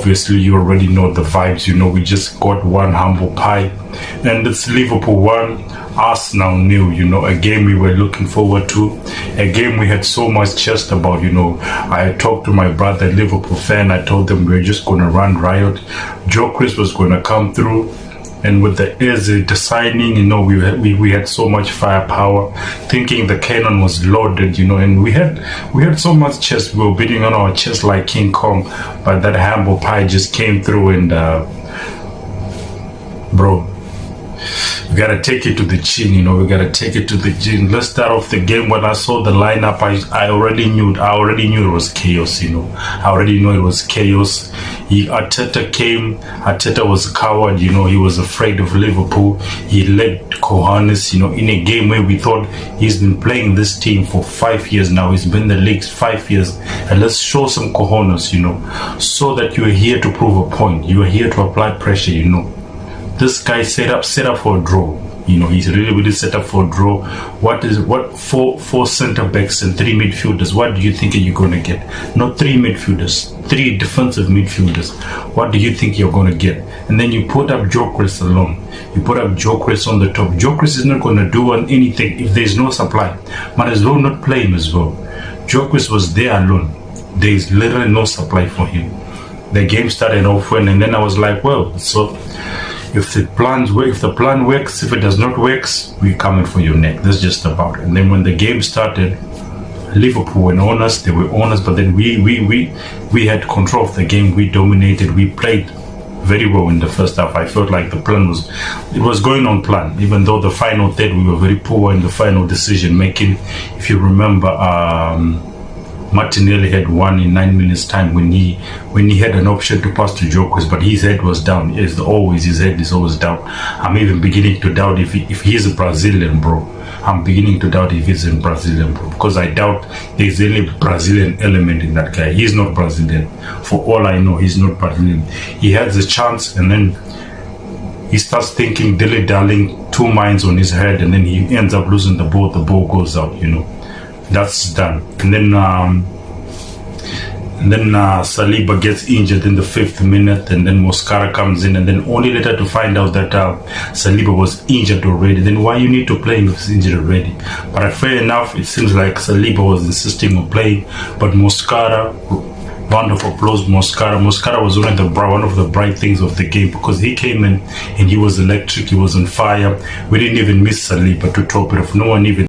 obviously you already know the vibes. We just got one humble pie, and it's Liverpool 1, Arsenal 0. A game we were looking forward to, a game we had so much chest about. I talked to my brother, Liverpool fan. I told them we were just going to run riot. Joe Chris was going to come through. And with the signing, we had so much firepower, thinking the cannon was loaded, and we had so much chest. We were beating on our chest like King Kong, but that humble pie just came through, and bro, we gotta take it to the chin. We gotta take it to the chin. Let's start off the game. When I saw the lineup, I already knew it was chaos. I already knew it was chaos. Arteta came. Arteta was a coward. He was afraid of Liverpool. He led cojones. In a game where we thought he's been playing this team for 5 years now. He's been in the leagues 5 years, and let's show some cojones. So that you are here to prove a point. You are here to apply pressure. This guy set up for a draw. He's really set up for a draw. What four center backs and 3 midfielders? What do you think you're gonna get? Not 3 midfielders, 3 defensive midfielders. What do you think you're gonna get? And then you put up Joe Chris alone. You put up Joe Chris on the top. Joe Chris is not gonna do anything if there's no supply. Might as well not play him as well. Joe Chris was there alone. There's literally no supply for him. The game started off and then I was like, well, so if the plan works, if it does not work, we're coming for your neck. That's just about it. And then when the game started, Liverpool were on us. They were on us, but then we had control of the game. We dominated. We played very well in the first half. I felt like the plan was going on plan. Even though the final third, we were very poor in the final decision making. If you remember, Martinelli had one in 9 minutes time when he had an option to pass to Joe Chris, but his head was down. His head is always down. I'm even beginning to doubt if he's a Brazilian, bro. I'm beginning to doubt if he's a Brazilian, bro, because I doubt there's any Brazilian element in that guy. He's not Brazilian. For all I know, he's not Brazilian. He has a chance and then he starts thinking dilly-dallying, 2 minds on his head, and then he ends up losing the ball. The ball goes out, That's done. And then Saliba gets injured in the 5th minute, and then Moscara comes in, and then only later to find out that Saliba was injured already. Then why you need to play him if he's injured already? But fair enough, it seems like Saliba was insisting on playing, but Moscara, round of applause, Moscara was one of the bright things of the game, because he came in and he was electric, he was on fire. We didn't even miss Saliba to top it off. No one even